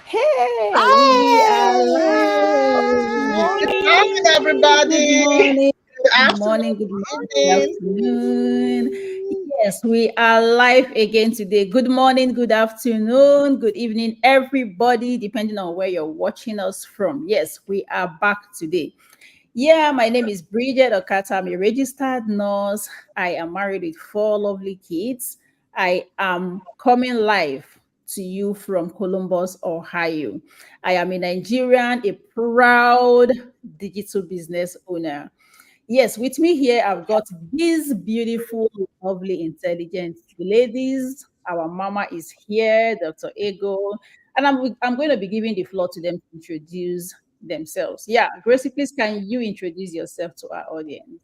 Hey, we are Hi! live. Good morning, Good everybody. morning. Good Good afternoon, morning. Good morning. Good good afternoon. Yes, we are live again today. Good morning, good afternoon, good evening, everybody, depending on where you're watching us from. Yes, we are back today. Yeah, my name is Bridget Okata. I'm a registered nurse. I am married with four lovely kids. I am coming live to you from Columbus, Ohio. I am a Nigerian, a proud digital business owner. Yes, with me here, I've got these beautiful, lovely, intelligent ladies. Our mama is here, Dr. Ego, and I'm going to be giving the floor to them to introduce themselves. Yeah, Gracie, please can you introduce yourself to our audience?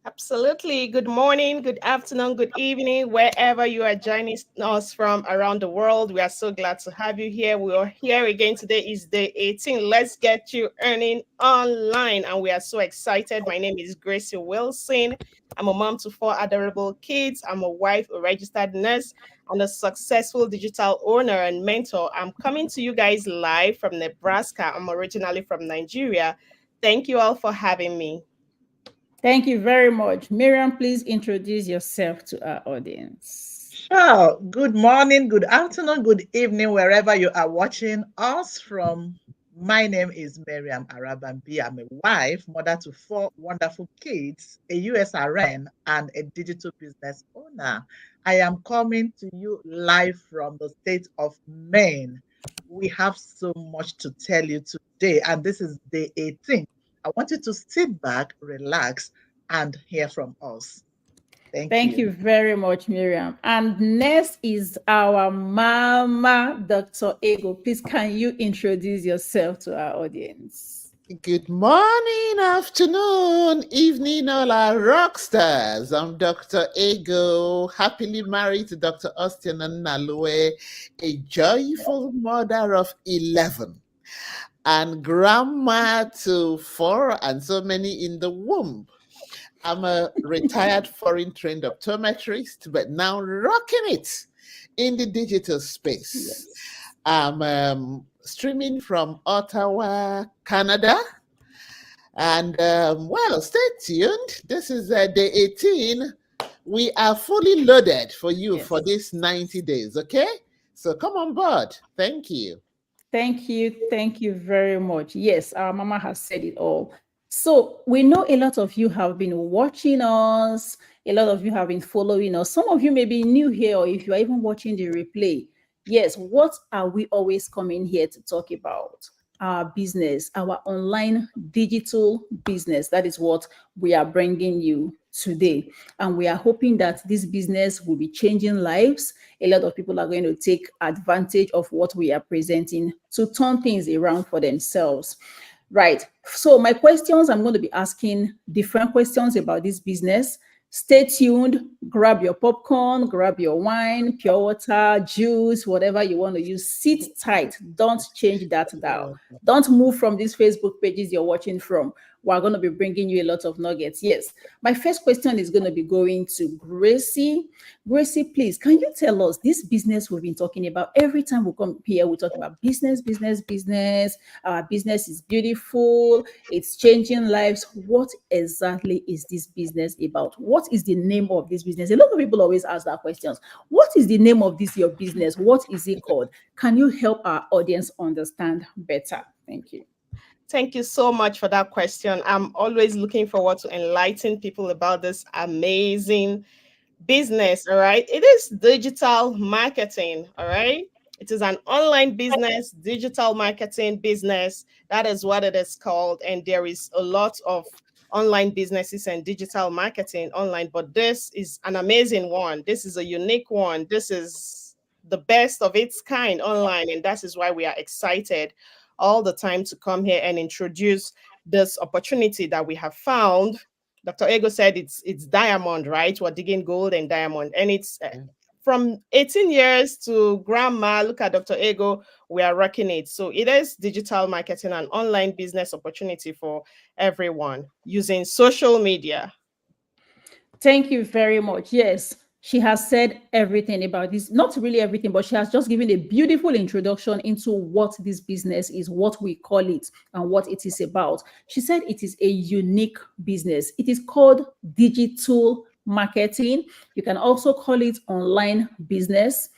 Absolutely. Good morning, good afternoon, good evening, wherever you are joining us from around the world. We are so glad to have you here. We are here again. Today is day 18. Let's get you earning online. And we are so excited. My name is Gracie Wilson. I'm a mom to four adorable kids. I'm a wife, a registered nurse, and a successful digital owner and mentor. I'm coming to you guys live from Nebraska. I'm originally from Nigeria. Thank you all for having me. Thank you very much. Miriam, please introduce yourself to our audience. Sure. Good morning, good afternoon, good evening, wherever you are watching us from. My name is Miriam Arabambi. I'm a wife, mother to four wonderful kids, a USRN, and a digital business owner. I am coming to you live from the state of Maine. We have so much to tell you today, and this is day 18. I want you to sit back, relax, and hear from us. Thank Thank you. you very much, Miriam. And next is our mama, Dr. Ego. Please, can you introduce yourself to our audience? Good morning, afternoon, evening, all our rock stars. I'm Dr. Ego, happily married to Dr. Austin and Nalue, a joyful mother of 11, and grandma to four, and so many in the womb. I'm a retired foreign trained optometrist, but now rocking it in the digital space. Yes. I'm streaming from Ottawa, Canada. And well, stay tuned. This is day 18. We are fully loaded for you for Yes. this 90 days, okay? So come on board. Thank you. Thank you. Thank you very much. Yes, our mama has said it all. So we know a lot of you have been watching us. A lot of you have been following us. Some of you may be new here, or if you are even watching the replay. Yes, what are we always coming here to talk about? Our business, our online digital business. That is what we are bringing you today. And we are hoping that this business will be changing lives. A lot of people are going to take advantage of what we are presenting to turn things around for themselves. Right. So, my questions, I'm going to be asking different questions about this business. Stay tuned, grab your popcorn, grab your wine, pure water, juice, whatever you want to use. Sit tight. Don't change that dial. Don't move from these Facebook pages you're watching from. We're going to be bringing you a lot of nuggets. Yes. My first question is going to be going to Gracie. Gracie, please, can you tell us this business we've been talking about? Every time we come here, we talk about business, business, business. Our business is beautiful. It's changing lives. What exactly is this business about? What is the name of this business? A lot of people always ask that questions. What is the name of this your business? What is it called? Can you help our audience understand better? Thank you. Thank you so much for that question. I'm always looking forward to enlighten people about this amazing business. All right. It is digital marketing. All right. It is an online business, digital marketing business. That is what it is called. And there is a lot of online businesses and digital marketing online, but this is an amazing one. This is a unique one. This is the best of its kind online. And that is why we are excited all the time to come here and introduce this opportunity that we have found. Dr. Ego said it's diamond, right? We're digging gold and diamond, and it's from 18 years to grandma. Look at Dr. Ego, we are rocking it. So it is digital marketing and online business opportunity for everyone using social media. Thank you very much. Yes, She has said everything about this, not really everything, but she has just given a beautiful introduction into what this business is, what we call it, and what it is about. She said it is a unique business. It is called digital marketing. You can also call it online business.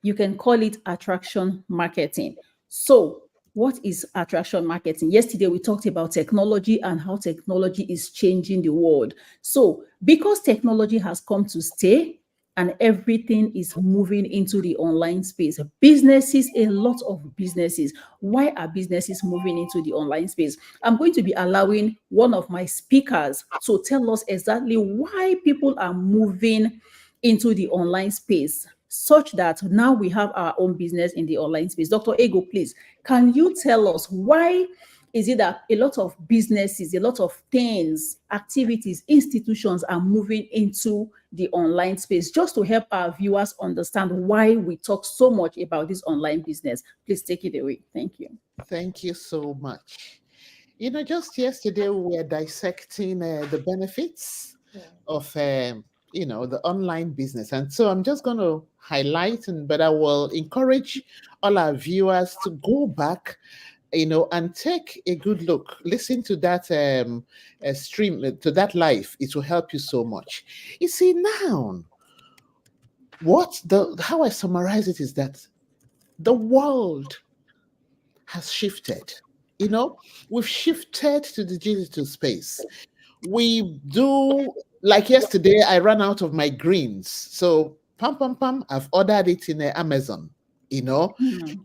You can call it attraction marketing. So, what is attraction marketing? Yesterday, we talked about technology and how technology is changing the world. So, because technology has come to stay and everything is moving into the online space, businesses, a lot of businesses, why are businesses moving into the online space? I'm going to be allowing one of my speakers to tell us exactly why people are moving into the online space, such that now we have our own business in the online space. Dr. Ego, please, can you tell us why is it that a lot of businesses, a lot of things, activities, institutions are moving into the online space, just to help our viewers understand why we talk so much about this online business? Please take it away. Thank you. Thank you so much. Just yesterday we were dissecting the benefits of the online business, and so I'm just going to highlight, but I will encourage all our viewers to go back, and take a good look. Listen to that stream, to that live. It will help you so much. You see, now, how I summarize it is that the world has shifted. We've shifted to the digital space. We do, like yesterday, I ran out of my greens. So, pam, pam, pam, I've ordered it in Amazon. You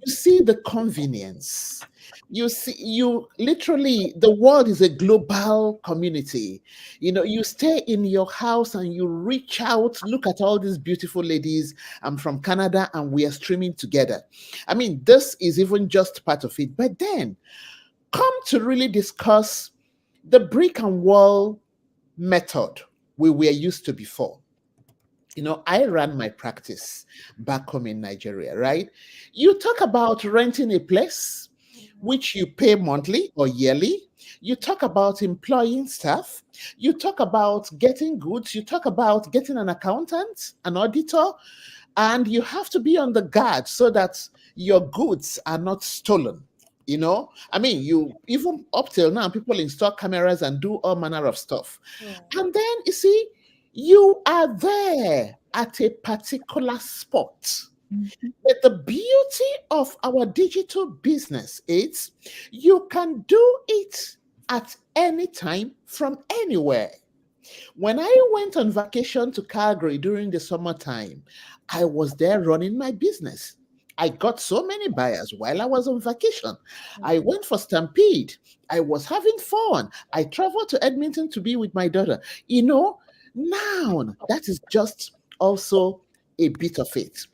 see the convenience. You literally, the world is a global community. You stay in your house and you reach out, look at all these beautiful ladies. I'm from Canada and we are streaming together. I mean, this is even just part of it. But then come to really discuss the brick and wall method we were used to before. I ran my practice back home in Nigeria, right? You talk about renting a place, which you pay monthly or yearly. You talk about employing staff. You talk about getting goods. You talk about getting an accountant, an auditor, and you have to be on the guard so that your goods are not stolen. I mean, you even up till now, people install cameras and do all manner of stuff. And then you see, you are there at a particular spot. But the beauty of our digital business is you can do it at any time from anywhere. When I went on vacation to Calgary during the summertime, I was there running my business. I got so many buyers while I was on vacation. I went for Stampede. I was having fun. I traveled to Edmonton to be with my daughter. Now that is just also a bit of it.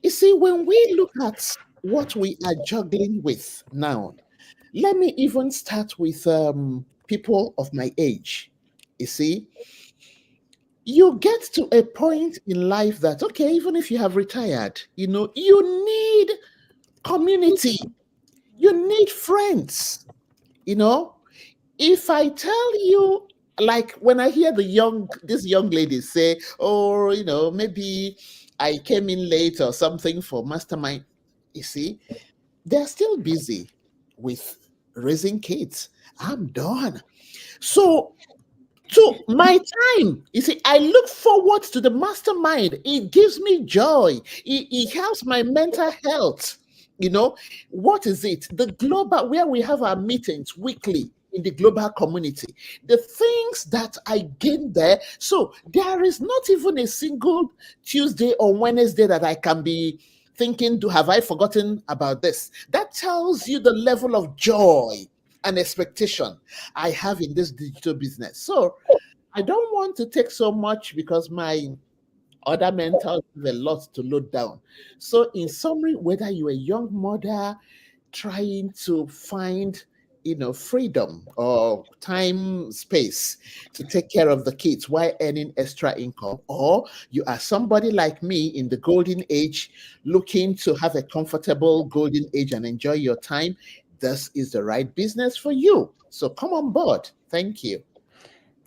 You see, when we look at what we are juggling with now, let me even start with people of my age. You see, you get to a point in life that, okay, even if you have retired, you need community, you need friends. If I tell you, like when I hear these young ladies say, oh, maybe I came in late or something for mastermind, you see, they're still busy with raising kids. I'm done. So my time, you see, I look forward to the mastermind. It gives me joy. It helps my mental health. What is it? The global, where we have our meetings weekly in the global community, the things that I gain there. So there is not even a single Tuesday or Wednesday that I can be thinking, have I forgotten about this? That tells you the level of joy and expectation I have in this digital business. So I don't want to take so much because my other mentors have a lot to load down. So in summary, whether you're a young mother trying to find freedom or time space to take care of the kids while earning extra income, or you are somebody like me in the golden age looking to have a comfortable golden age and enjoy your time, this is the right business for you. So come on board. Thank you.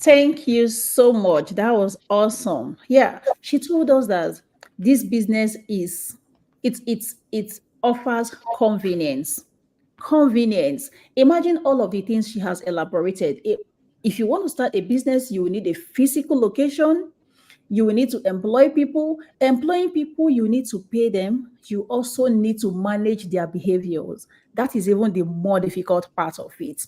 Thank you so much. That was awesome. Yeah, she told us that this business is it offers convenience. Convenience. Imagine all of the things she has elaborated. If you want to start a business, you will need a physical location, you will need to employ people. Employing people, you need to pay them. You also need to manage their behaviors. That is even the more difficult part of it.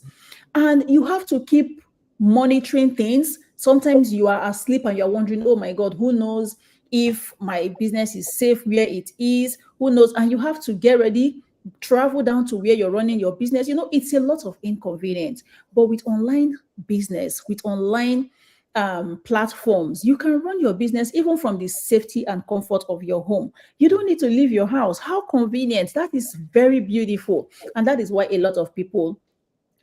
And you have to keep monitoring things. Sometimes you are asleep and you're wondering, oh my God, who knows if my business is safe where it is? Who knows? And you have to get ready, travel down to where you're running your business. It's a lot of inconvenience. But with online business, with online platforms, you can run your business even from the safety and comfort of your home. You don't need to leave your house. How convenient! That is very beautiful. And that is why a lot of people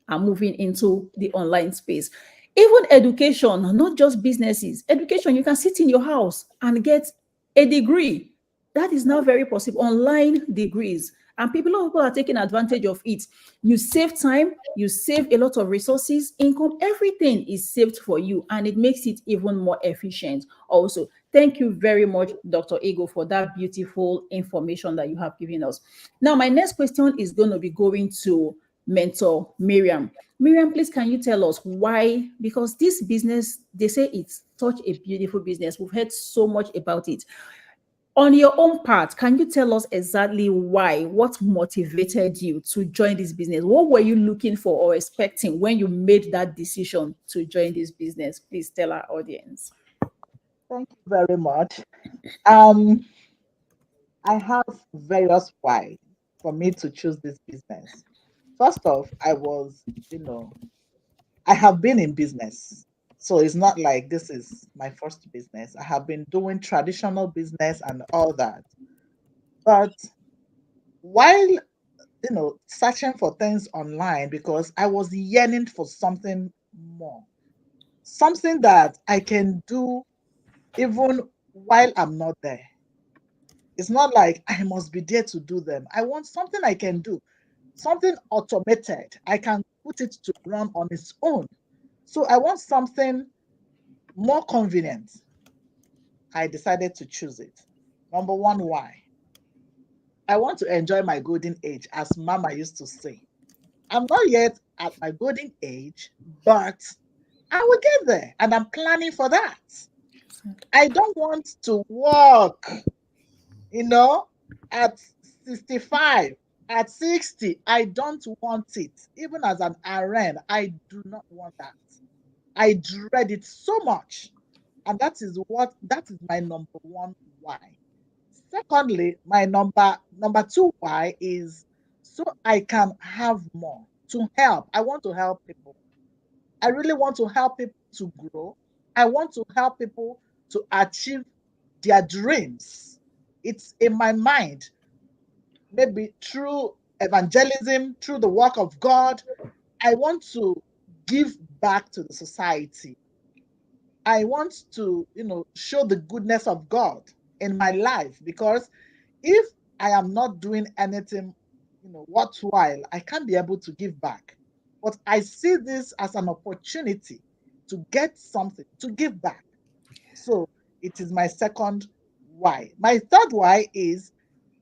are moving into the online space. Even education, not just businesses. Education, you can sit in your house and get a degree. That is now very possible. Online degrees. And people are taking advantage of it. You save time, you save a lot of resources, income, everything is saved for you, and it makes it even more efficient. Also, thank you very much, Dr. Ego, for that beautiful information that you have given us. Now, my next question is going to be going to mentor Miriam. Miriam, please, can you tell us why? Because this business, they say it's such a beautiful business. We've heard so much about it. On your own part, can you tell us exactly why? What motivated you to join this business? What were you looking for or expecting when you made that decision to join this business? Please tell our audience. Thank you very much. Um, I have various why for me to choose this business. First off, I have been in business. So it's not like this is my first business. I have been doing traditional business and all that. But while, searching for things online, because I was yearning for something more, something that I can do even while I'm not there. It's not like I must be there to do them. I want something I can do, something automated. I can put it to run on its own. So I want something more convenient. I decided to choose it. Number one, why? I want to enjoy my golden age, as Mama used to say. I'm not yet at my golden age, but I will get there, and I'm planning for that. I don't want to work, you know, at 65, at 60. I don't want it. Even as an RN, I do not want that. I dread it so much. And that is my number one why. Secondly, my number two why is so I can have more to help. I want to help people. I really want to help people to grow. I want to help people to achieve their dreams. It's in my mind, maybe through evangelism, through the work of God. I want to give back to the society. I want to, show the goodness of God in my life, because if I am not doing anything, worthwhile, I can't be able to give back. But I see this as an opportunity to get something, to give back. So it is my second why. My third why is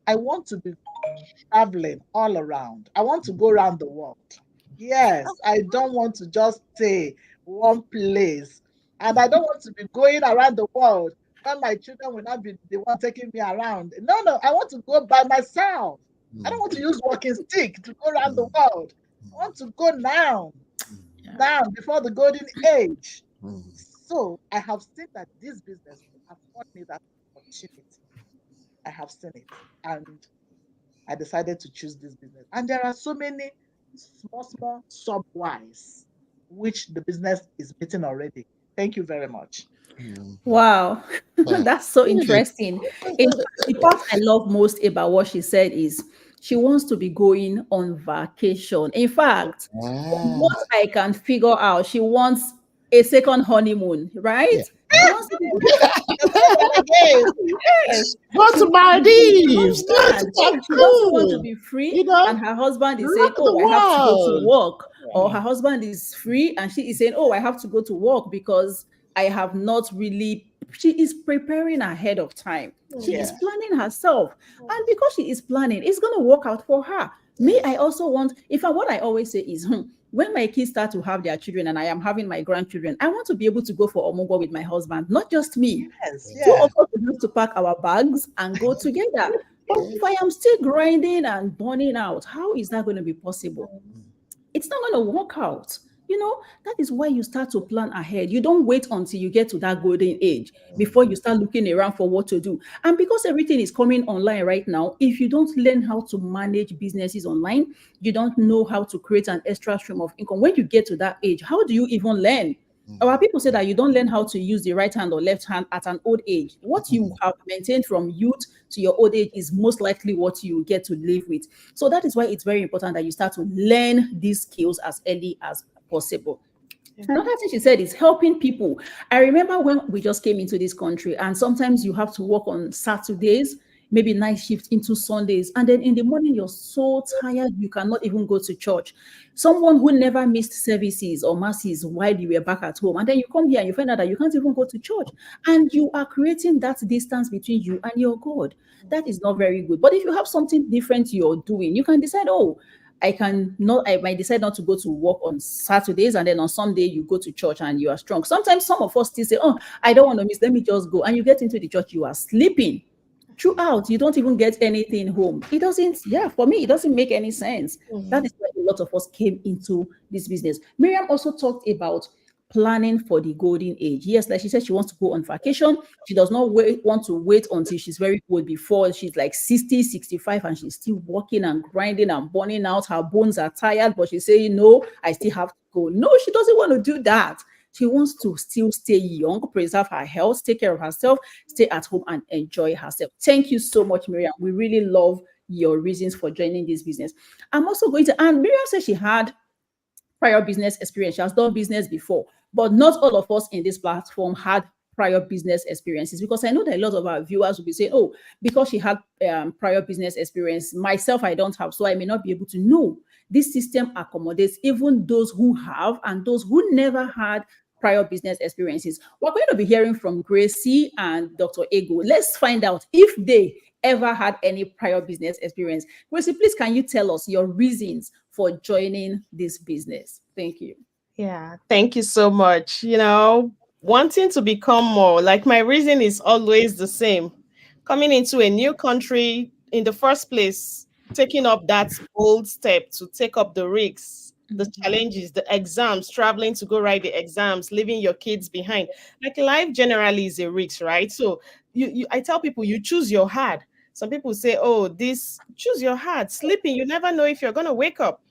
I want to be traveling all around. I want to go around the world. Yes, I don't want to just stay one place. And I don't want to be going around the world when my children will not be the one taking me around. No, no, I want to go by myself. I don't want to use walking stick to go around the world. I want to go now, now before the golden age. So I have seen that this business will afford me that opportunity. I have seen it. And I decided to choose this business. And there are so many small sub whys which the business is meeting already. Thank you very much. Wow, that's so interesting. In fact, the part I love most about what she said is she wants to be going on vacation. In fact, from what I can figure out, she wants a second honeymoon, right? Yeah. She wants to be That's what again. yes. Go She to wants to be with her Maldives. Go to husband. She doesn't want to Cancun. be free, You know, and her husband is saying, rock the "Oh, I have to go to world. work," or Yeah. her husband is free, and she is saying, "Oh, I have to go to work because I have not really." She is preparing ahead of time. She is Yeah. planning herself, and because she is planning, it's going to work out for her. Me, I also want. In fact, what I always say is, when my kids start to have their children, and I am having my grandchildren, I want to be able to go for Omugo with my husband, not just me. Yes, Two yeah. of us will have to pack our bags and go together. But if I am still grinding and burning out, how is that going to be possible? It's not going to work out. That is why you start to plan ahead. You don't wait until you get to that golden age before you start looking around for what to do. And because everything is coming online right now, if you don't learn how to manage businesses online, you don't know how to create an extra stream of income. When you get to that age, how do you even learn? Our people say that you don't learn how to use the right hand or left hand at an old age. What you have maintained from youth to your old age is most likely what you get to live with. So that is why it's very important that you start to learn these skills as early as possible. Another thing she said is helping people. I remember when we just came into this country, and sometimes you have to work on Saturdays, maybe night shift into Sundays, and then in the morning you're so tired you cannot even go to church. Someone who never missed services or masses while you were back at home, and then you come here and you find out that you can't even go to church, and you are creating that distance between you and your God. That is not very good. But if you have something different you're doing, you can decide, oh, I might decide not to go to work on Saturdays, and then on Sunday you go to church and you are strong. Sometimes some of us still say, oh, I don't want to miss, let me just go. And you get into the church, you are sleeping throughout. You don't even get anything home. It doesn't, yeah, for me, it doesn't make any sense. That is why a lot of us came into this business. Miriam also talked about planning for the golden age. Yes, like she said, she wants to go on vacation. She does not want to wait until she's very old before she's like 60, 65, and she's still working and grinding and burning out. Her bones are tired, but she's saying, no, I still have to go. No, she doesn't want to do that. She wants to still stay young, preserve her health, take care of herself, stay at home and enjoy herself. Thank you so much, Miriam. We really love your reasons for joining this business. I'm also going to, and Miriam said she had prior business experience. She has done business before, but not all of us in this platform had prior business experiences, because I know that a lot of our viewers will be saying, oh, because she had prior business experience, myself, I don't have, so I may not be able to know. This system accommodates even those who have and those who never had prior business experiences. We're going to be hearing from Gracie and Dr. Ego. Let's find out if they ever had any prior business experience. Gracie, please, can you tell us your reasons for joining this business? Thank you. Yeah, thank you so much. Wanting to become more, like my reason is always the same. Coming into a new country in the first place, taking up that bold step to take up the risks, the challenges, the exams, traveling to go write the exams, leaving your kids behind. Like life generally is a risk, right? So I tell people you choose your hard. Some people say, oh, this choose your hard. Sleeping, you never know if you're gonna wake up.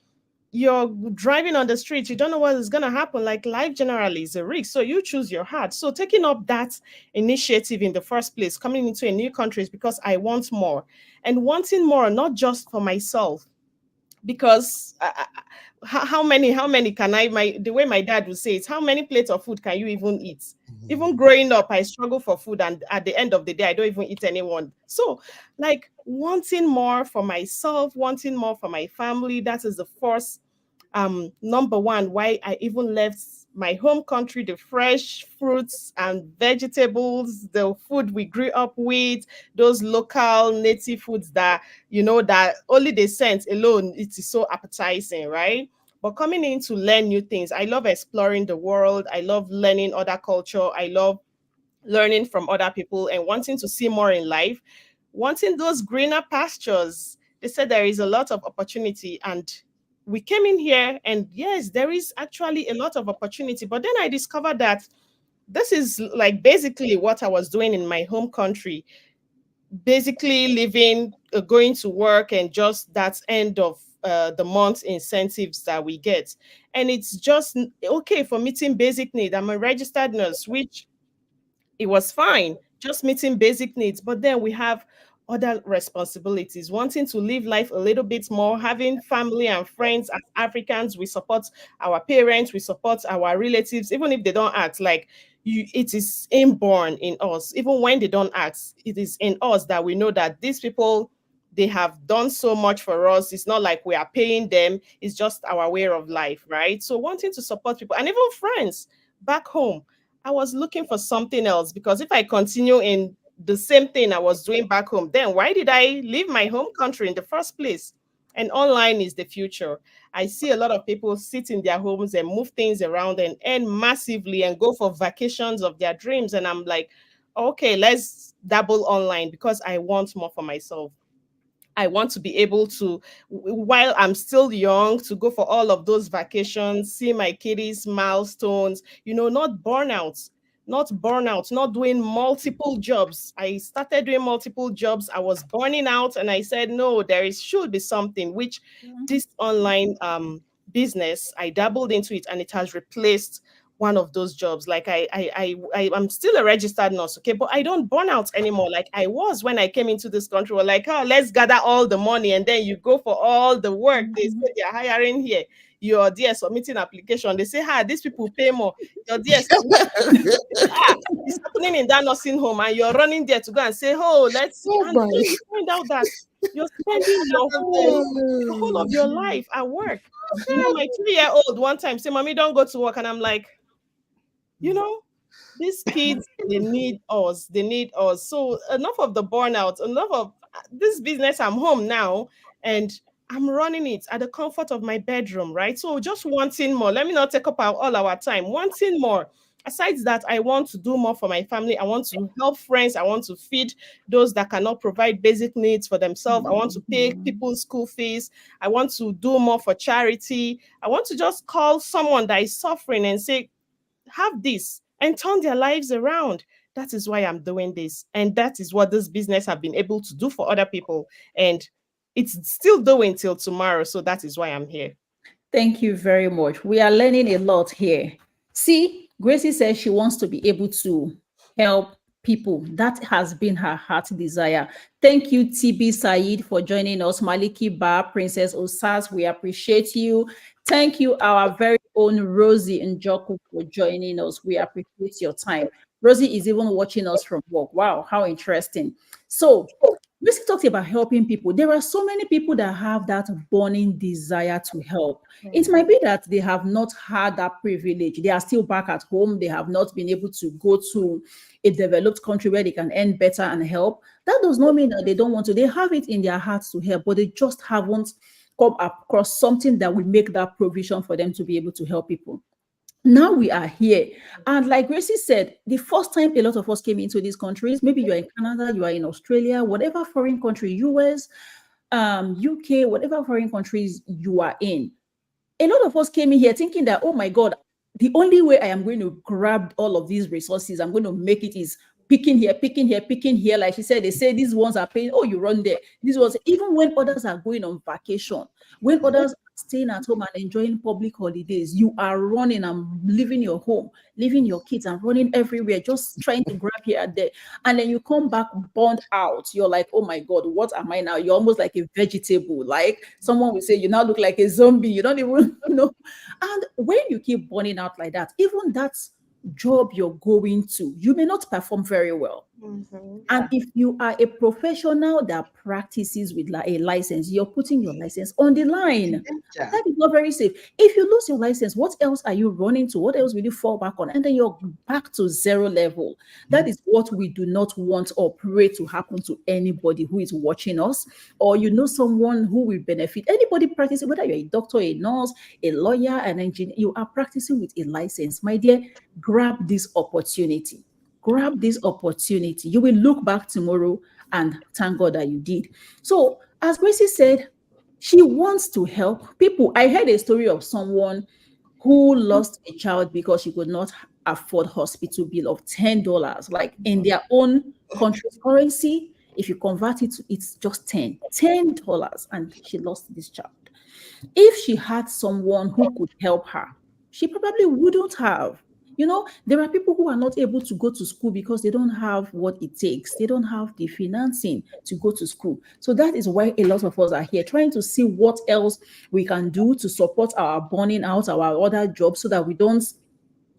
You're driving on the street, you don't know what is going to happen. Like life generally is a risk, so you choose your heart. So taking up that initiative in the first place, coming into a new country, is because I want more, and wanting more not just for myself, because how many can the way my dad would say it, how many plates of food can you even eat? Even growing up, I struggle for food, and at the end of the day, I don't even eat anyone. So like wanting more for myself, wanting more for my family, that is the first number one why I even left my home country. The fresh fruits and vegetables, the food we grew up with, those local native foods that that only the scent alone, it is so appetizing, right? But coming in to learn new things, I love exploring the world, I love learning other culture, I love learning from other people and wanting to see more in life, wanting those greener pastures. They said there is a lot of opportunity, and we came in here, and yes, there is actually a lot of opportunity. But then I discovered that this is like basically what I was doing in my home country, basically living, going to work, and just that end of the month incentives that we get. And it's just okay for meeting basic need. I'm a registered nurse, which it was fine, just meeting basic needs. But then we have other responsibilities, wanting to live life a little bit more, having family and friends. As Africans, we support our parents, we support our relatives, even if they don't act. Like it is inborn in us. Even when they don't act, it is in us that we know that these people, they have done so much for us. It's not like we are paying them, it's just our way of life, right? So wanting to support people and even friends back home. I was looking for something else, because if I continue in the same thing I was doing back home, then why did I leave my home country in the first place? And online is the future. I see a lot of people sit in their homes and move things around and earn massively and go for vacations of their dreams. And I'm like, okay, let's dabble online because I want more for myself. I want to be able to, while I'm still young, to go for all of those vacations, see my kiddies' milestones, not burnout, not doing multiple jobs. I started doing multiple jobs. I was burning out and I said, no, should be something which this online business, I dabbled into it and it has replaced one of those jobs. Like I'm still a registered nurse, okay, but I don't burn out anymore like I was when I came into this country. We're like, oh, let's gather all the money and then you go for all the work. They say they're hiring here. You're there submitting application. They say, these people pay more. You're there submitting. It's happening in that nursing home, and you're running there to go and say, oh, let's see. And then you find out that you're spending the whole of your life at work. My 3-year-old one time say, mommy, don't go to work. And I'm like, these kids, they need us. They need us. So enough of the burnout, enough of this business. I'm home now and I'm running it at the comfort of my bedroom, right? So just wanting more. Let me not take up all our time. Wanting more. Aside that, I want to do more for my family. I want to help friends. I want to feed those that cannot provide basic needs for themselves. I want to pay people's school fees. I want to do more for charity. I want to just call someone that is suffering and say, have this, and turn their lives around. That is why I'm doing this. And that is what this business have been able to do for other people. And it's still doing till tomorrow. So that is why I'm here. Thank you very much. We are learning a lot here. See, Gracie says she wants to be able to help people. That has been her heart desire. Thank you, TB Said, for joining us. Maliki Ba, Princess Osas, we appreciate you. Thank you, our very own Rosie Njoku, for joining us. We appreciate your time. Rosie is even watching us from work. Wow, how interesting. So, we still talked about helping people. There are so many people that have that burning desire to help. It might be that they have not had that privilege. They are still back at home. They have not been able to go to a developed country where they can earn better and help. That does not mean that they don't want to. They have it in their hearts to help, but they just haven't come across something that will make that provision for them to be able to help people. Now we are here. And like Gracie said, the first time a lot of us came into these countries, maybe you're in Canada, you are in Australia, whatever foreign country, US, UK, whatever foreign countries you are in, a lot of us came in here thinking that, oh my God, the only way I am going to grab all of these resources, I'm going to make it is picking here, picking here, picking here. Like she said, they say these ones are paying, oh, you run there. These ones, even when others are going on vacation, when others are staying at home and enjoying public holidays, you are running and leaving your home, leaving your kids and running everywhere, just trying to grab here and there. And then you come back burned out. You're like, oh my God, what am I now? You're almost like a vegetable. Like someone will say, you now look like a zombie. You don't even know. And when you keep burning out like that, even that's job you're going to, you may not perform very well. And if you are a professional that practices with a license, you're putting your license on the line. That is not very safe. If you lose your license, what else are you running to? What else will you fall back on? And then you're back to zero level. That is what we do not want or pray to happen to anybody who is watching us, or someone who will benefit. Anybody practicing, whether you're a doctor, a nurse, a lawyer, an engineer, you are practicing with a license. My dear, grab this opportunity. Grab this opportunity. You will look back tomorrow and thank God that you did. So, as Gracie said, she wants to help people. I heard a story of someone who lost a child because she could not afford hospital bill of $10. Like in their own country's currency, if you convert it, it's just $10, and she lost this child. If she had someone who could help her, she probably wouldn't have. There are people who are not able to go to school because they don't have what it takes. They don't have the financing to go to school. So that is why a lot of us are here trying to see what else we can do to support our burning out, our other jobs, so that we don't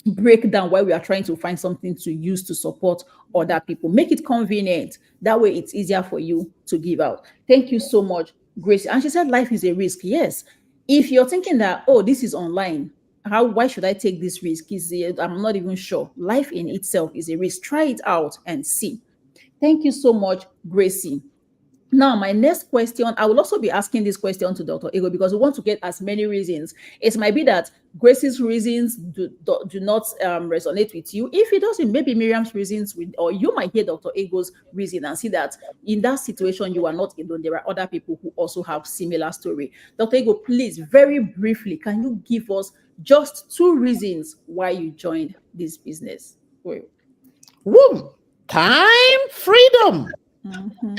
break down while we are trying to find something to use to support other people. Make it convenient. That way it's easier for you to give out. Thank you so much, Grace. And she said life is a risk. Yes. If you're thinking that, oh, this is online, why should I take this risk? I'm not even sure. Life in itself is a risk. Try it out and see. Thank you so much, Gracie. Now, my next question, I will also be asking this question to Dr. Ego because we want to get as many reasons. It might be that Grace's reasons do not resonate with you. If it doesn't, maybe Miriam's reasons, or you might hear Dr. Ego's reason and see that in that situation, you are not alone. There are other people who also have similar story. Dr. Ego, please, very briefly, can you give us just 2 reasons why you joined this business? Womb, time, freedom.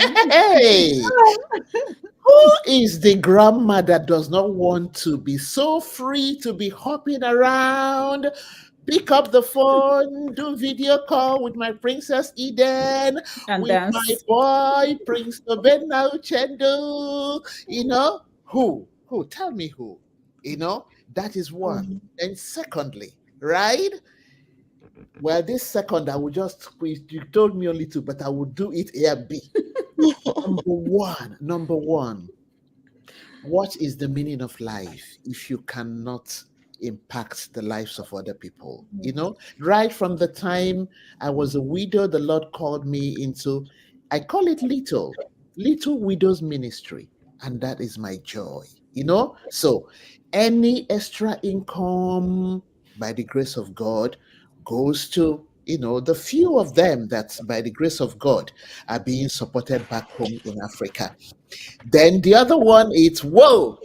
Hey, who is the grandma that does not want to be so free to be hopping around, pick up the phone, do video call with my Princess Eden, and with dance. my boy, Prince Obena Uchendu? Who? Tell me who. That is one. And secondly, right? Well, this second, I will just, you told me only 2, but I will do it here. B. Number one, what is the meaning of life if you cannot impact the lives of other people? Right from the time I was a widow, the Lord called me into, I call it little widows ministry. And that is my joy, So any extra income, by the grace of God, goes to the few of them that by the grace of God are being supported back home in Africa. Then the other one is, whoa,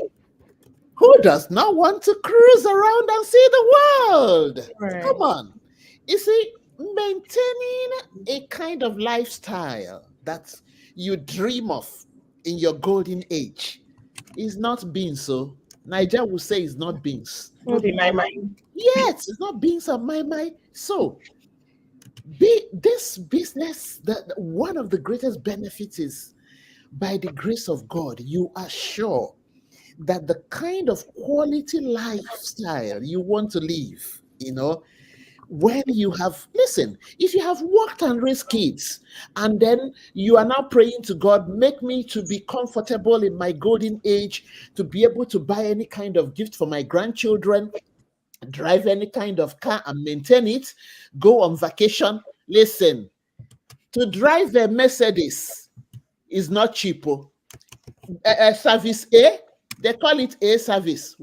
who does not want to cruise around and see the world? Right. Come on. You see, maintaining a kind of lifestyle that you dream of in your golden age is not beans. So Niger will say it's not beans. Not in my mind. Yes, it's not beans of my. So this business, one of the greatest benefits is, by the grace of God, you are sure that the kind of quality lifestyle you want to live, when you have, listen, if you have worked and raised kids, and then you are now praying to God, make me to be comfortable in my golden age, to be able to buy any kind of gift for my grandchildren, drive any kind of car and maintain it, go on vacation. Listen, to drive a Mercedes is not cheap. Service A, they call it A service.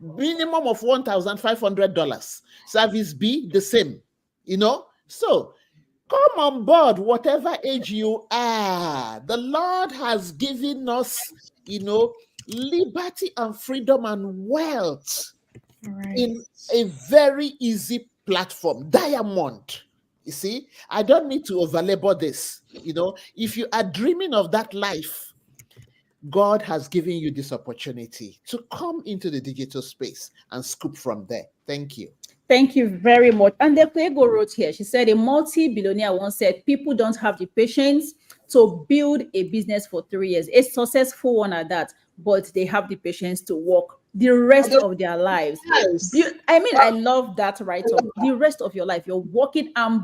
Minimum of $1,500. Service B, the same. So come on board, whatever age you are. The Lord has given us, liberty and freedom and wealth in a very easy platform. Diamond. You see, I don't need to overlabor this. If you are dreaming of that life, God has given you this opportunity to come into the digital space and scoop from there. Thank you. Thank you very much. And Dr. Ego wrote here, she said, a multi-billionaire once said, people don't have the patience to build a business for 3 years. A successful one at that, but they have the patience to work the rest of their lives. Yes. I love that write-up. The rest of your life, you're working and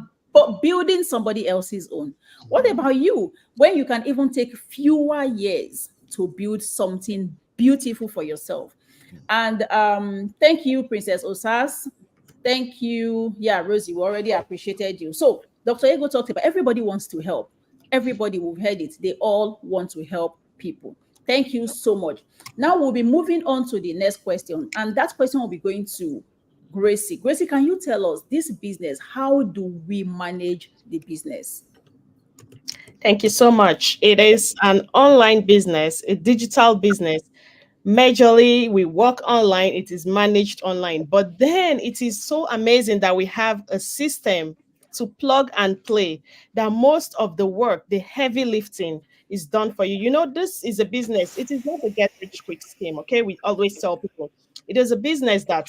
building somebody else's own. What about you? When you can even take fewer years to build something beautiful for yourself. And thank you, Princess Osas. Thank you. Yeah, Rosie, we already appreciated you. So Dr. Ego talked about everybody wants to help. Everybody, we've heard it. They all want to help people. Thank you so much. Now we'll be moving on to the next question. And that question will be going to Gracie. Gracie, can you tell us this business, how do we manage the business? Thank you so much. It is an online business, a digital business. Majorly, we work online, it is managed online. But then it is so amazing that we have a system to plug and play, that most of the work, the heavy lifting, is done for you. This is a business. It is not a get rich quick scheme, okay? We always tell people it is a business that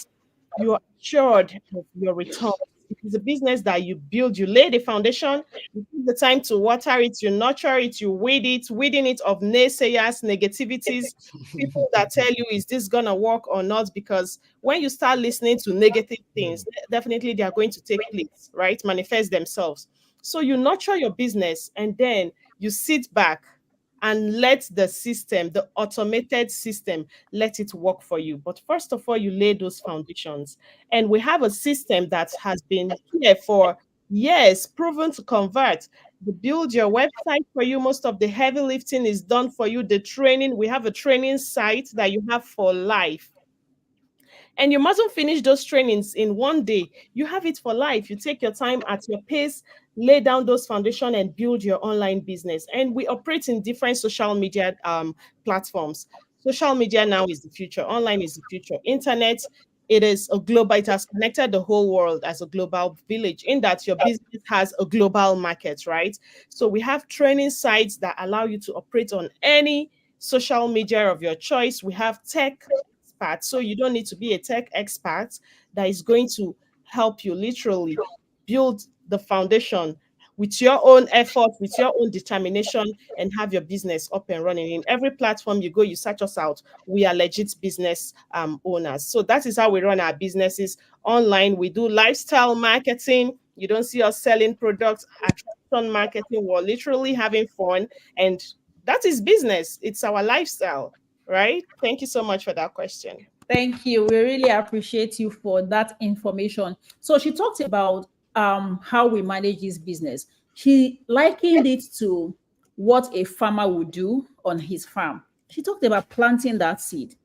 you're assured of your returns. It is a business that you build, you lay the foundation, you take the time to water it, you nurture it, you weeding it of naysayers, negativities, people that tell you, is this gonna work or not? Because when you start listening to negative things, definitely they are going to take place, right? Manifest themselves. So you nurture your business and then you sit back and let the system, the automated system, let it work for you. But first of all, you lay those foundations. And we have a system that has been here for years, proven to convert. We build your website for you. Most of the heavy lifting is done for you. The training, we have a training site that you have for life. And you mustn't finish those trainings in one day. You have it for life. You take your time at your pace, lay down those foundation and build your online business. And we operate in different social media platforms. Social media now is the future. Online is the future. Internet, it is a global, it has connected the whole world as a global village in that your business has a global market, right? So we have training sites that allow you to operate on any social media of your choice. We have tech expert. So you don't need to be a tech expert that is going to help you literally build the foundation with your own effort, with your own determination, and have your business up and running. In every platform you go, you search us out. We are legit business owners. So that is how we run our businesses online. We do lifestyle marketing. You don't see us selling products, attraction marketing. We're literally having fun, and that is business. It's our lifestyle, right? Thank you so much for that question. Thank you. We really appreciate you for that information. So she talked about how we manage this business. She likened it to what a farmer would do on his farm. She talked about planting that seed.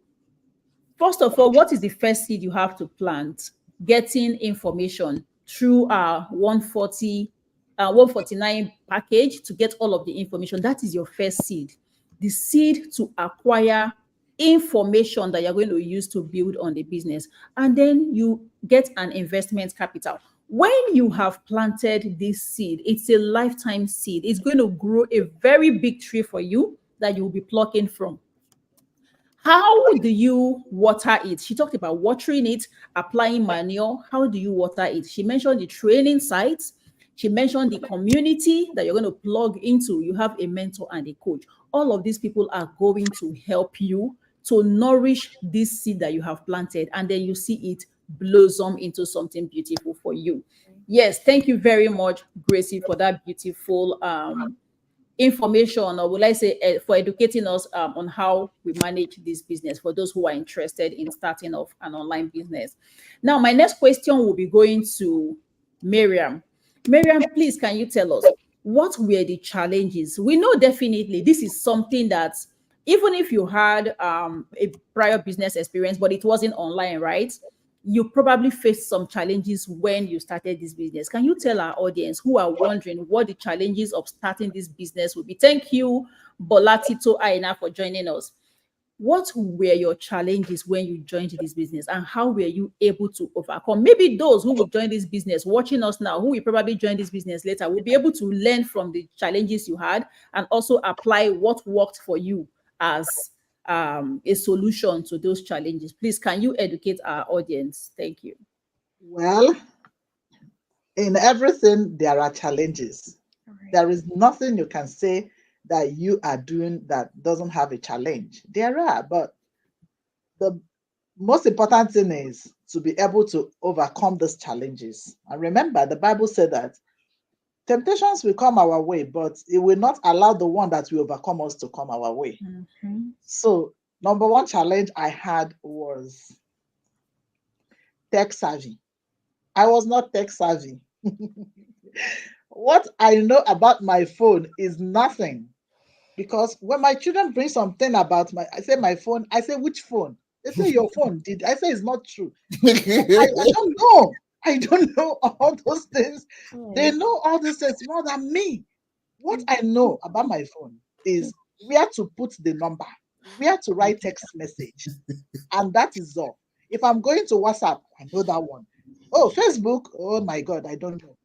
First of all, what is the first seed you have to plant? Getting information through our 149 package to get all of the information. That is your first seed. The seed to acquire information that you're going to use to build on the business. And then you get an investment capital. When you have planted this seed, it's a lifetime seed. It's going to grow a very big tree for you that you will be plucking from. How do you water it? She talked about watering it, applying manure. How do you water it? She mentioned the training sites. She mentioned the community that you're going to plug into. You have a mentor and a coach. All of these people are going to help you to nourish this seed that you have planted, and then you see it blossom into something beautiful for you. Yes, thank you very much, Gracie, for that beautiful information, or will I say for educating us on how we manage this business for those who are interested in starting off an online business. Now, my next question will be going to Miriam. Miriam, please, can you tell us what were the challenges? We know definitely this is something that even if you had a prior business experience, but it wasn't online, right? You probably faced some challenges when you started this business. Can you tell our audience who are wondering what the challenges of starting this business will be? Thank you, Bolatito Aina, for joining us. What were your challenges when you joined this business, and how were you able to overcome? Maybe those who will join this business, watching us now, who will probably join this business later, will be able to learn from the challenges you had and also apply what worked for you as a solution to those challenges. Please, can you educate our audience? Thank you. Well, in everything, there are challenges. Right. There is nothing you can say that you are doing that doesn't have a challenge. There are, but the most important thing is to be able to overcome those challenges. And remember, the Bible said that temptations will come our way, but it will not allow the one that will overcome us to come our way. Mm-hmm. So, number one challenge I had was tech savvy. I was not tech savvy. What I know about my phone is nothing. Because when my children bring something about I say my phone, I say, which phone? They say your phone. Did I say it's not true? I don't know. I don't know all those things. They know all these things more than me. What I know about my phone is where to put the number, where to write text message, and that is all. If I'm going to WhatsApp, I know that one. Oh, Facebook, oh my God, I don't know.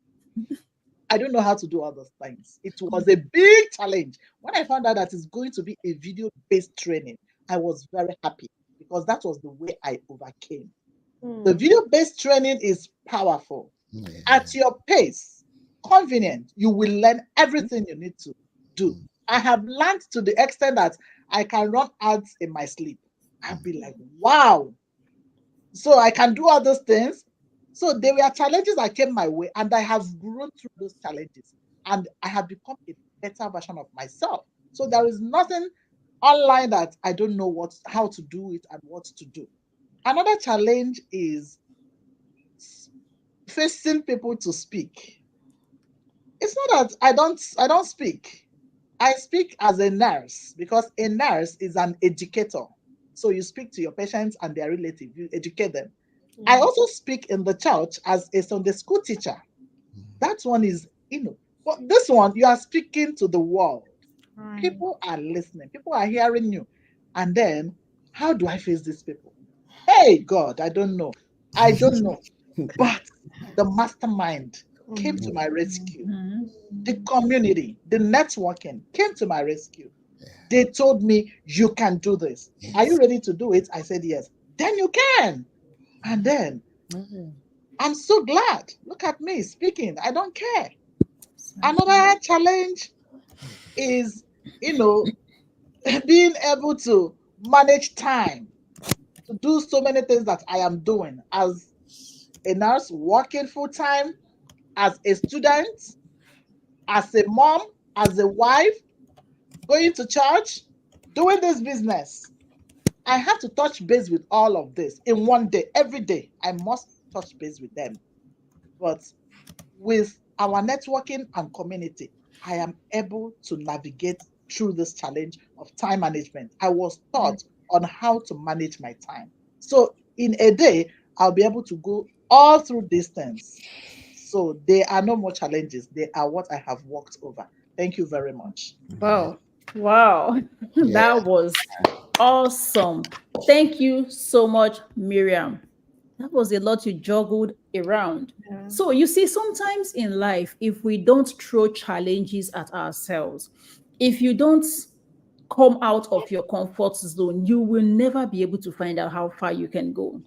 I don't know how to do all those things. It was a big challenge. When I found out that it's going to be a video-based training, I was very happy because that was the way I overcame. The video-based training is powerful. Yeah. At your pace, convenient, you will learn everything you need to do. I have learned to the extent that I can run ads in my sleep. I'll be like, wow. So I can do all those things. So there were challenges that came my way, and I have grown through those challenges, and I have become a better version of myself. So there is nothing online that I don't know how to do it and what to do. Another challenge is facing people to speak. It's not that I don't speak. I speak as a nurse because a nurse is an educator. So you speak to your patients and their relatives, you educate them. I also speak in the church as a Sunday school teacher. That one is, but this one, you are speaking to the world. Right. People are listening, people are hearing you. And then, how do I face these people? Hey, God, I don't know. I don't know. But the mastermind came to my rescue. Mhm. The community, the networking came to my rescue. They told me, you can do this. Are you ready to do it? I said, yes. Then you can. And then I'm so glad. Look at me speaking. I don't care. Another challenge is, you know, being able to manage time to do so many things that I am doing as a nurse, working full time, as a student, as a mom, as a wife, going to church, doing this business. I have to touch base with all of this in one day. Every day, I must touch base with them. But with our networking and community, I am able to navigate through this challenge of time management. I was taught on how to manage my time. So in a day, I'll be able to go all through these things. So there are no more challenges. They are what I have walked over. Thank you very much. Wow. Wow. Yeah. That was awesome. Thank you so much, Miriam. That was a lot you juggled around. Yeah. So, you see, sometimes in life, if we don't throw challenges at ourselves, if you don't come out of your comfort zone, you will never be able to find out how far you can go.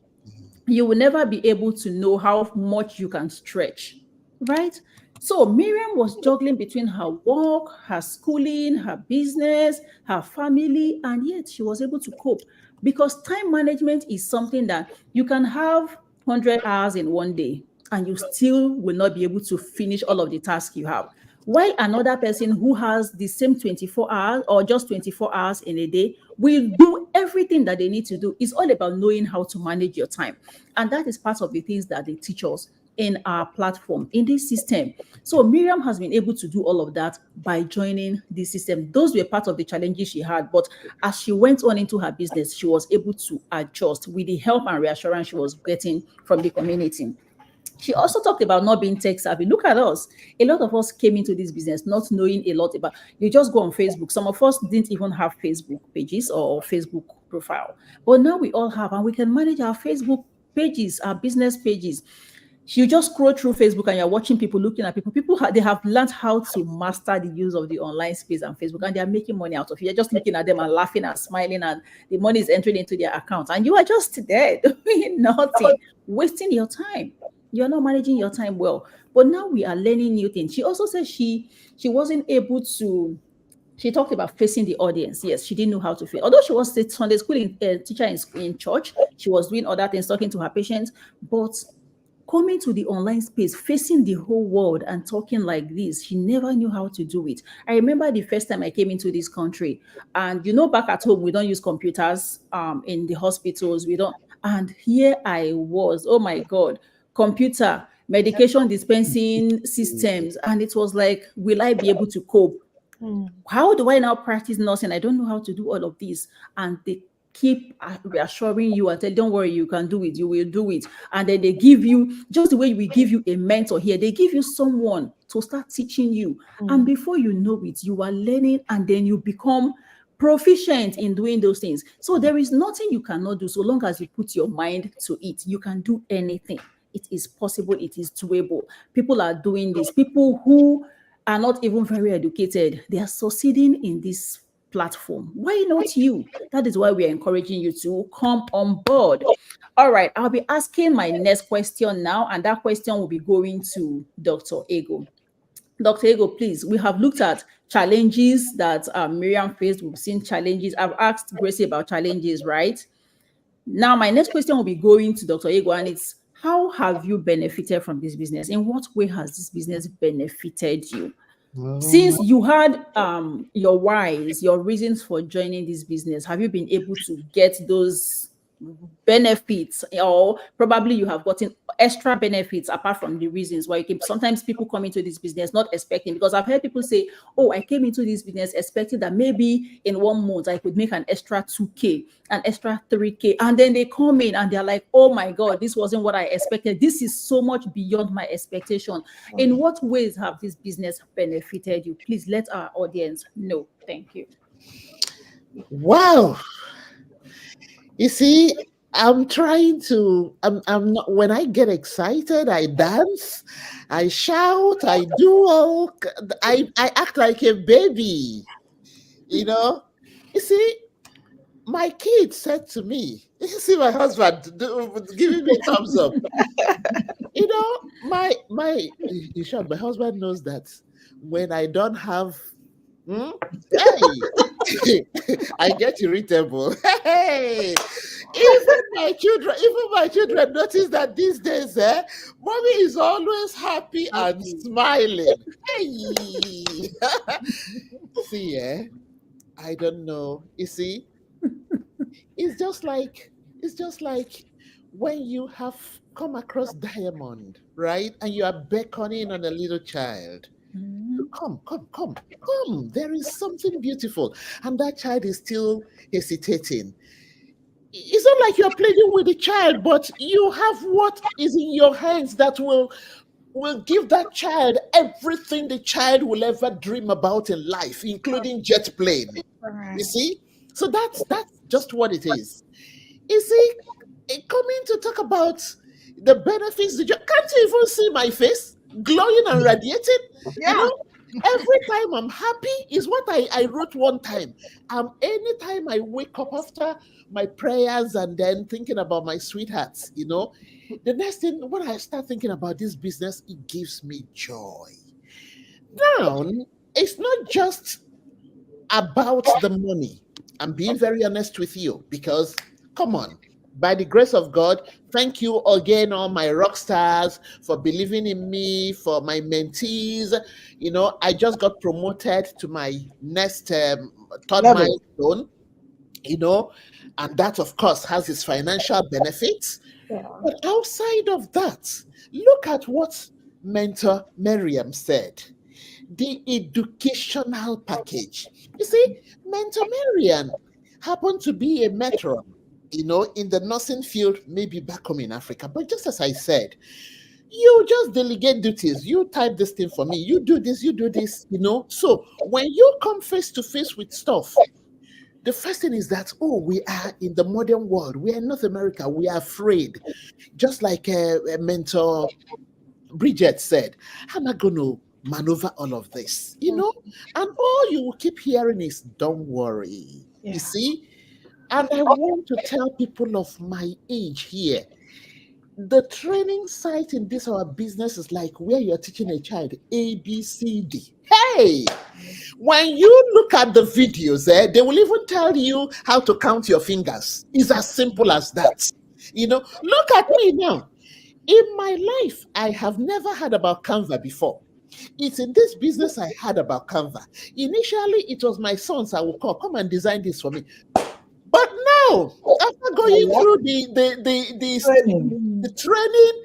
You will never be able to know how much you can stretch, right? So Miriam was juggling between her work, her schooling, her business, her family, and yet she was able to cope because time management is something that you can have 100 hours in one day and you still will not be able to finish all of the tasks you have. While another person who has the same 24 hours or just 24 hours in a day will do everything that they need to do. It's all about knowing how to manage your time. And that is part of the things that they teach us in our platform, in this system. So Miriam has been able to do all of that by joining this system. Those were part of the challenges she had. But as she went on into her business, she was able to adjust with the help and reassurance she was getting from the community. She also talked about not being tech savvy. Look at us. A lot of us came into this business not knowing a lot about. You just go on Facebook. Some of us didn't even have Facebook pages or Facebook profile. But now we all have, and we can manage our Facebook pages, our business pages. You just scroll through Facebook and you're watching people, looking at people. They have learned how to master the use of the online space and Facebook, and they are making money out of it. You're just looking at them and laughing and smiling, and the money is entering into their account, and you are just there doing nothing, wasting your time. You're not managing your time well. But now we are learning new things. She also said she wasn't able to. She talked about facing the audience. Yes, she didn't know how to face. Although she was a Sunday school teacher in church, she was doing other things, talking to her patients, but coming to the online space, facing the whole world and talking like this, she never knew how to do it. I remember the first time I came into this country, and back at home, we don't use computers in the hospitals. We don't. And here I was, oh my God, computer, medication dispensing systems. And it was like, will I be able to cope? How do I now practice nursing? I don't know how to do all of this. And they keep reassuring you and tell, don't worry, you can do it, you will do it. And then they give you, just the way we give you a mentor here, they give you someone to start teaching you. And before you know it, you are learning, and then you become proficient in doing those things. So there is nothing you cannot do so long as you put your mind to it. You can do anything. It is possible, it is doable. People are doing this. People who are not even very educated, they are succeeding in this platform. Why not you? That is why we are encouraging you to come on board. All right, I'll be asking my next question now, and that question will be going to Dr. Ego. Dr. Ego, please, we have looked at challenges that Miriam faced. We've seen challenges. I've asked Gracie about challenges, right? Now, my next question will be going to Dr. Ego, and it's, how have you benefited from this business? In what way has this business benefited you? Since you had your whys, your reasons for joining this business, have you been able to get those benefits, or probably you have gotten extra benefits apart from the reasons why you came? Sometimes people come into this business not expecting, because I've heard people say, oh, I came into this business expecting that maybe in 1 month I could make an extra 2K, an extra 3K, and then they come in and they're like, oh my God, this wasn't what I expected. This is so much beyond my expectation. In what ways have this business benefited you? Please let our audience know. Thank you. Wow. You see, I'm not, when I get excited, I dance, I shout, I do I act like a baby, you know. You see, my kid said to me, you see my husband giving me a thumbs up. You know, my husband knows that when I don't have, hey, I get irritable. Hey, even my children notice that these days, mommy is always happy and smiling. Hey, see, I don't know. You see, it's just like when you have come across diamond, right? And you are beckoning on a little child. Come. There is something beautiful. And that child is still hesitating. It's not like you're pleading with the child, but you have what is in your hands that will give that child everything the child will ever dream about in life, including jet plane. You see? So that's just what it is. You see, coming to talk about the benefits, can't you even see my face glowing and radiating? Yeah. You know, every time I'm happy is what I wrote one time. Anytime I wake up after my prayers and then thinking about my sweethearts, you know, the next thing, when I start thinking about this business, it gives me joy. Now, it's not just about the money. I'm being very honest with you, because, come on, by the grace of God, thank you again, all my rock stars, for believing in me, for my mentees. You know, I just got promoted to my next third milestone, you know, and that, of course, has its financial benefits. Yeah. But outside of that, look at what Mentor Miriam said. The educational package. You see, Mentor Miriam happened to be a matron, you know, in the nursing field, maybe back home in Africa. But just as I said, you just delegate duties. You type this thing for me. You do this, you know. So when you come face to face with stuff, the first thing is that, oh, we are in the modern world. We are in North America. We are afraid. Just like a mentor Bridget said, how am I going to maneuver all of this? You know? And all you will keep hearing is, don't worry. Yeah. You see? And I want to tell people of my age here, the training site in this our business is like where you're teaching a child A, B, C, D. Hey, when you look at the videos, they will even tell you how to count your fingers. It's as simple as that. You know, look at me now. In my life, I have never heard about Canva before. It's in this business I heard about Canva. Initially, it was my sons I would call, come and design this for me. But now, after going through the training,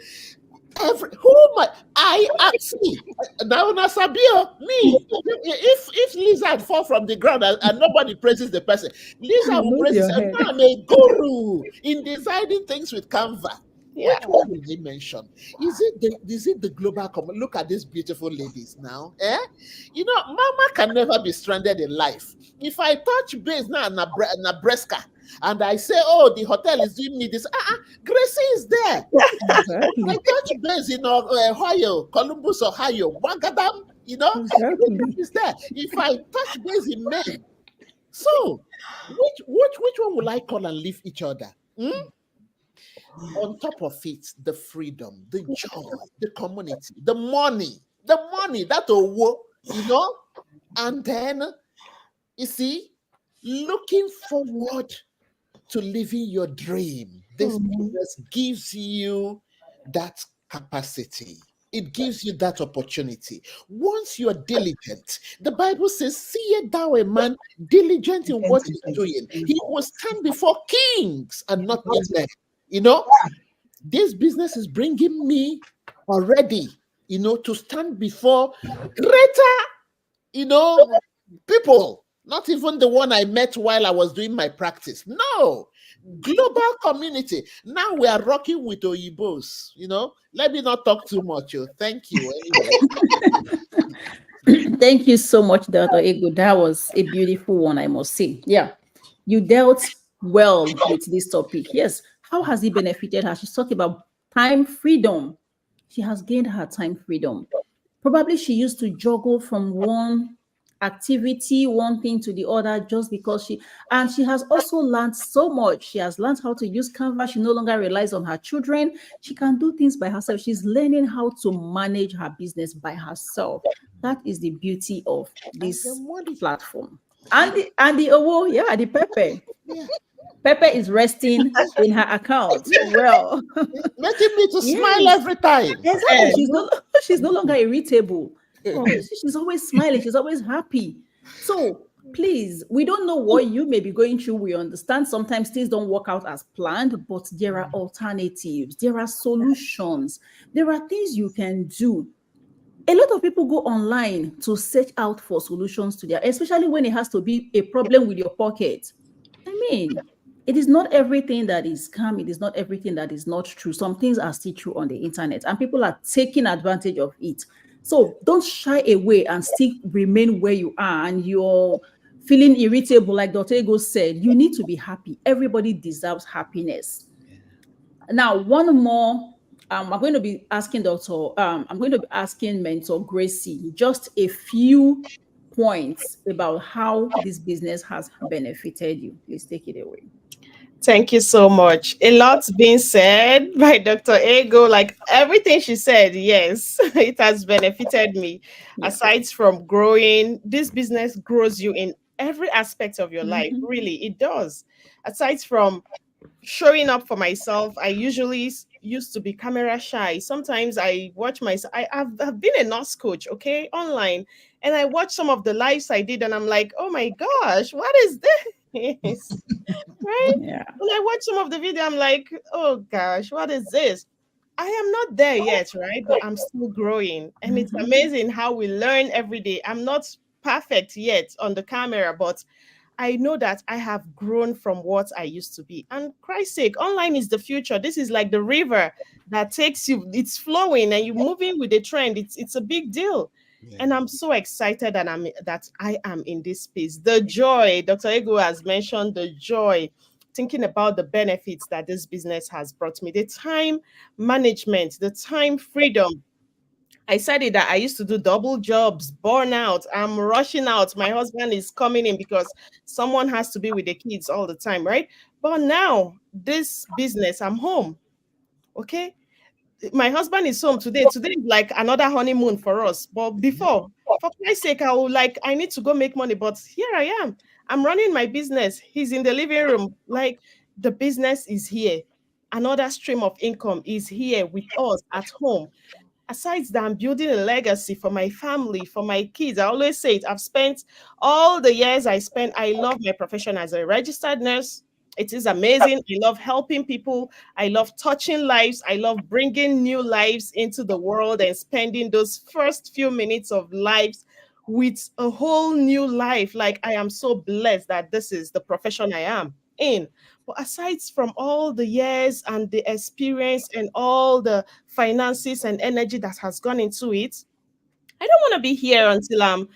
I actually now Nasabio, me, if lizard fall from the ground and nobody praises the person, lizard will praise himself. I'm a guru in designing things with Canva. Yeah. Which one will they mention? Is it the global common? Look at these beautiful ladies now. You know, mama can never be stranded in life. If I touch base now in Nebraska and I say, oh, the hotel is doing me this, Gracie is there. Exactly. I touch base in Ohio, Columbus, Ohio, Wagadam, you know, Exactly. is there. If I touch base in Maine, So, which one will I call and leave each other? On top of it, the freedom, the joy, the community, the money, that and then you see, looking forward to living your dream. This business gives you that capacity. It gives you that opportunity. Once you are diligent, the Bible says, "See thou a man diligent in what he's doing. He will stand before kings and not meet men." This business is bringing me already, to stand before greater, people, not even the one I met while I was doing my practice. No, global community. Now we are rocking with Oyibos, Let me not talk too much. Thank you. Anyway. Thank you so much, Dr. Ego. That was a beautiful one, I must say. Yeah, you dealt well with this topic. Yes. How has it benefited her? She's talking about time freedom. She has gained her time freedom. Probably she used to juggle from one activity, one thing to the other, just because she has also learned so much. She has learned how to use Canva. She no longer relies on her children. She can do things by herself. She's learning how to manage her business by herself. That is the beauty of this platform. And the the Pepe. Yeah. Pepe is resting in her account. Well, making me to smile every time. Exactly. She's no longer irritable. Oh, she's always smiling. She's always happy. So please, we don't know what you may be going through. We understand sometimes things don't work out as planned, but there are alternatives. There are solutions. There are things you can do. A lot of people go online to search out for solutions to their, especially when it has to be a problem with your pocket. I mean, it is not everything that is scam. It is not everything that is not true. Some things are still true on the internet, and people are taking advantage of it. So don't shy away and still remain where you are, and you're feeling irritable, like Dr. Ego said. You need to be happy. Everybody deserves happiness. Now, one more. I'm going to be asking Mentor Gracie just a few points about how this business has benefited you. Please take it away. Thank you so much. A lot's been said by Dr. Ego. Like everything she said, yes, it has benefited me. Yeah. Aside from growing, this business grows you in every aspect of your life. Really, it does. Aside from showing up for myself, I usually used to be camera shy. Sometimes I watch myself. I've been a nurse coach, okay, online, and I watch some of the lives I did, and I'm like, oh my gosh, what is this? Right? Yeah. When I watch some of the video, I'm like, oh gosh, what is this? I am not there yet, right? But I'm still growing. And it's amazing how we learn every day. I'm not perfect yet on the camera, but I know that I have grown from what I used to be. And Christ's sake, online is the future. This is like the river that takes you, it's flowing and you're moving with the trend. It's a big deal. Yeah. And I'm so excited that I am in this space. The joy, Dr. Ego has mentioned the joy, thinking about the benefits that this business has brought me, the time management, the time freedom. I said it that I used to do double jobs, burnout. I'm rushing out. My husband is coming in because someone has to be with the kids all the time, right? But now, this business, I'm home. Okay. My husband is home today. Today is like another honeymoon for us. But before, for Christ's sake, I need to go make money. But here I am. I'm running my business. He's in the living room. Like the business is here. Another stream of income is here with us at home. Aside that, I'm building a legacy for my family, for my kids. I always say it. I've spent all the years I love my profession as a registered nurse. It is amazing. I love helping people. I love touching lives. I love bringing new lives into the world and spending those first few minutes of lives with a whole new life. Like I am so blessed that this is the profession I am in. But aside from all the years and the experience and all the finances and energy that has gone into it, I don't want to be here until I'm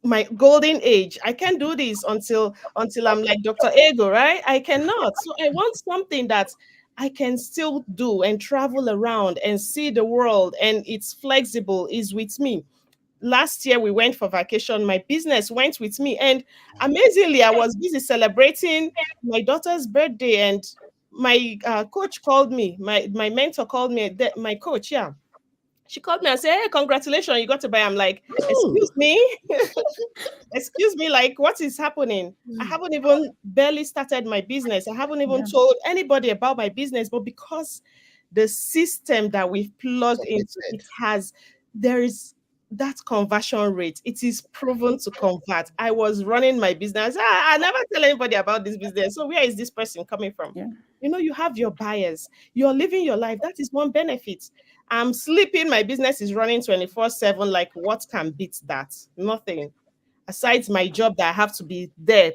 my golden age. I can't do this until I'm like Dr. Ego, right? I cannot. So I want something that I can still do and travel around and see the world, and it's flexible, is with me. last year we went for vacation. My business went with me, and amazingly, I was busy celebrating my daughter's birthday, and my coach called me. My mentor called me. My coach, yeah, she called me and said, "Hey, congratulations, you got to buy." I'm like, "Excuse Ooh. me." Excuse me, like what is happening? I haven't even barely started my business. I haven't even Yeah. told anybody about my business, but because the system that we've plugged into it has, there is that conversion rate. It is proven to convert. I was running my business. I never tell anybody about this business. So where is this person coming from? Yeah. You know, you have your buyers, you're living your life. That is one benefit. I'm sleeping, my business is running 24/7. Like, what can beat that? Nothing. Aside my job that I have to be there,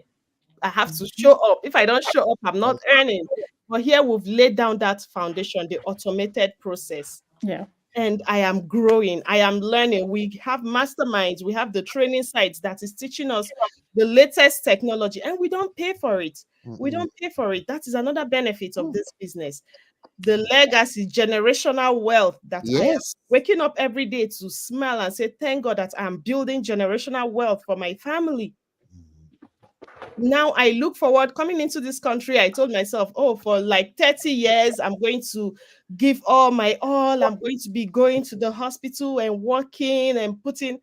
I have to show up. If I don't show up, I'm not earning. But here we've laid down that foundation, the automated process. Yeah. And I am growing. I am learning. We have masterminds. We have the training sites that is teaching us the latest technology, and we don't pay for it. We don't pay for it. That is another benefit of this business. The legacy, generational wealth that I am Yes. waking up every day to smile and say, thank God that I'm building generational wealth for my family. Now I look forward coming into this country. I told myself, oh, for like 30 years, I'm going to give all my all. I'm going to be going to the hospital and working and putting,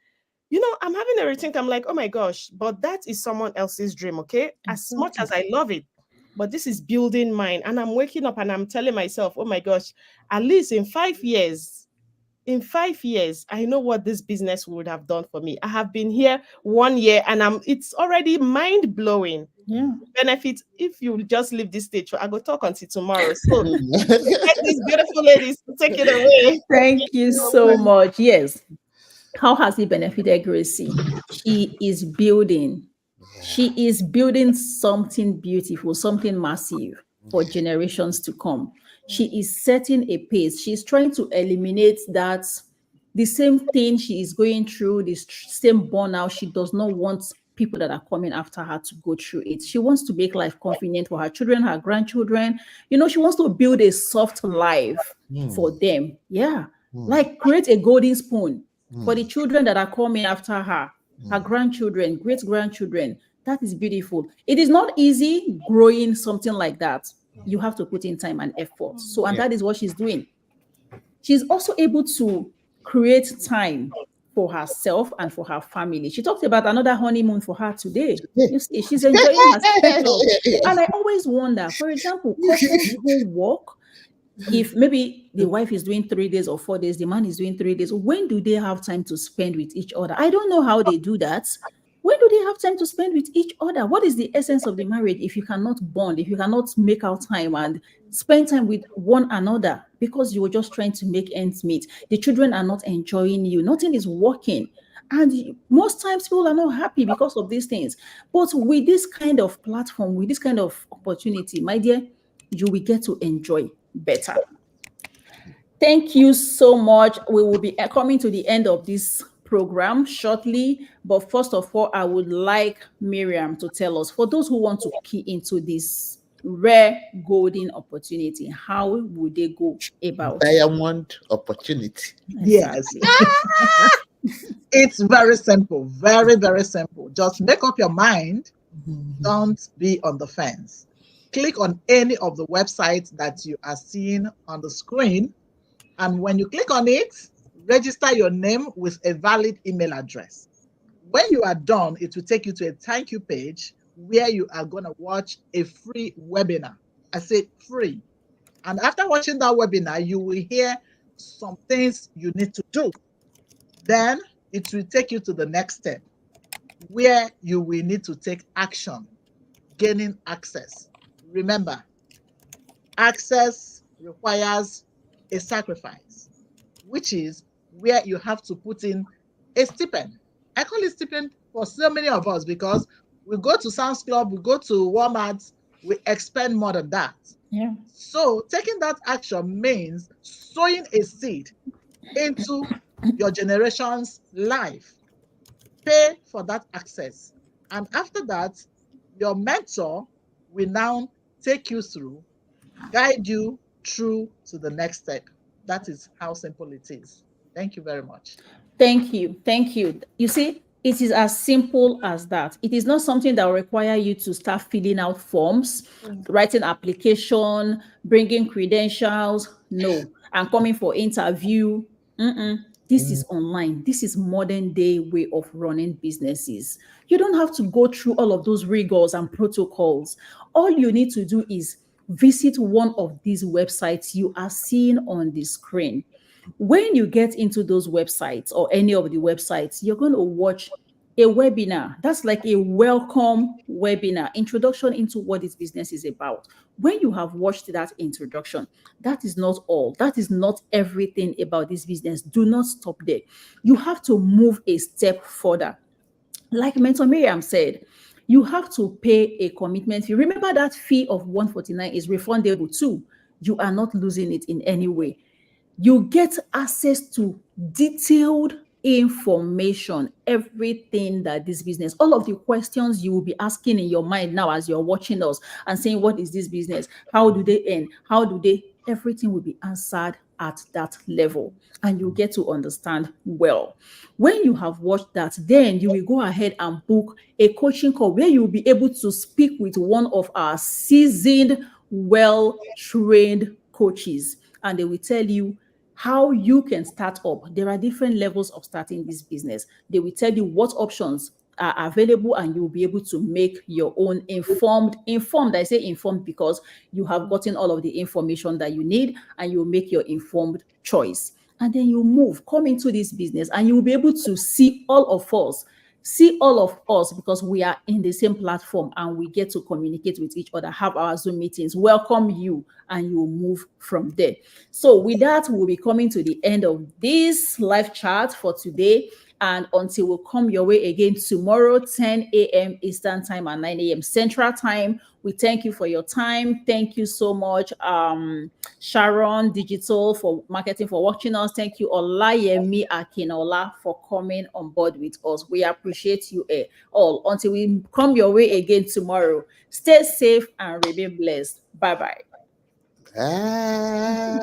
I'm having a rethink. I'm like, oh my gosh, but that is someone else's dream, okay? As much as I love it, but this is building mine. And I'm waking up and I'm telling myself, oh my gosh, at least in 5 years, I know what this business would have done for me. I have been here 1 year and it's already mind blowing. Yeah. Benefit if you just leave this stage. I go talk until tomorrow. So let these beautiful ladies take it away. Thank you so much. Yes. How has it benefited Gracie? She is building. She is building something beautiful, something massive for generations to come. She is setting a pace. She's trying to eliminate that the same thing she is going through, this same burnout. She does not want people that are coming after her to go through it. She wants to make life convenient for her children, her grandchildren. She wants to build a soft life for them. Yeah. Like create a golden spoon for the children that are coming after her, her grandchildren, great grandchildren. That is beautiful. It is not easy growing something like that. You have to put in time and effort. So, and that is what she's doing. She's also able to create time for herself and for her family. She talked about another honeymoon for her today. You see, she's enjoying herself. And I always wonder, for example, couples who work, if maybe the wife is doing 3 days or 4 days, the man is doing 3 days, when do they have time to spend with each other? I don't know how they do that. When do they have time to spend with each other? What is the essence of the marriage if you cannot bond, if you cannot make out time and spend time with one another because you were just trying to make ends meet? The children are not enjoying you. Nothing is working. And most times people are not happy because of these things. But with this kind of platform, with this kind of opportunity, my dear, you will get to enjoy better. Thank you so much. We will be coming to the end of this program shortly. But first of all, I would like Miriam to tell us, for those who want to key into this rare golden opportunity, how would they go about it? Diamond opportunity. Yes. Exactly. It's very simple. Very, very simple. Just make up your mind. Don't be on the fence. Click on any of the websites that you are seeing on the screen. And when you click on it, register your name with a valid email address. When you are done, it will take you to a thank you page where you are going to watch a free webinar. I say free. And after watching that webinar, you will hear some things you need to do. Then it will take you to the next step where you will need to take action, gaining access. Remember, access requires a sacrifice, which is where you have to put in a stipend. I call it stipend for so many of us because we go to Sam's Club, we go to Walmart, we expend more than that. Yeah. So taking that action means sowing a seed into your generation's life. Pay for that access. And after that, your mentor will now take you through, guide you through to the next step. That is how simple it is. Thank you very much. Thank you. Thank you. You see, it is as simple as that. It is not something that will require you to start filling out forms, Mm. writing application, bringing credentials, no, and coming for interview. Mm-mm. This is online. This is modern day way of running businesses. You don't have to go through all of those rigors and protocols. All you need to do is visit one of these websites you are seeing on the screen. When you get into those websites or any of the websites, you're going to watch a webinar. That's like a welcome webinar, introduction into what this business is about. When you have watched that introduction, that is not all. That is not everything about this business. Do not stop there. You have to move a step further. Like Mentor Miriam said, you have to pay a commitment fee. Remember that fee of 149 is refundable too. You are not losing it in any way. You get access to detailed information, everything that this business, all of the questions you will be asking in your mind now as you're watching us and saying, what is this business? How do they end? How do they? Everything will be answered at that level and you get to understand well. When you have watched that, then you will go ahead and book a coaching call where you will be able to speak with one of our seasoned, well trained coaches, and they will tell you how you can start up. There are different levels of starting this business. They will tell you what options are available and you'll be able to make your own informed. I say informed because you have gotten all of the information that you need and you'll make your informed choice. And then you move, come into this business and you'll be able to see all of us because we are in the same platform and we get to communicate with each other, have our Zoom meetings, welcome you, and you'll move from there. So with that, we'll be coming to the end of this live chat for today. And until we come your way again tomorrow, 10 a.m. Eastern Time and 9 a.m. Central Time, we thank you for your time. Thank you so much, Sharon Digital for marketing for watching us. Thank you, Olayemi Akinola, for coming on board with us. We appreciate you all. Until we come your way again tomorrow, stay safe and remain blessed. Bye-bye. Bye.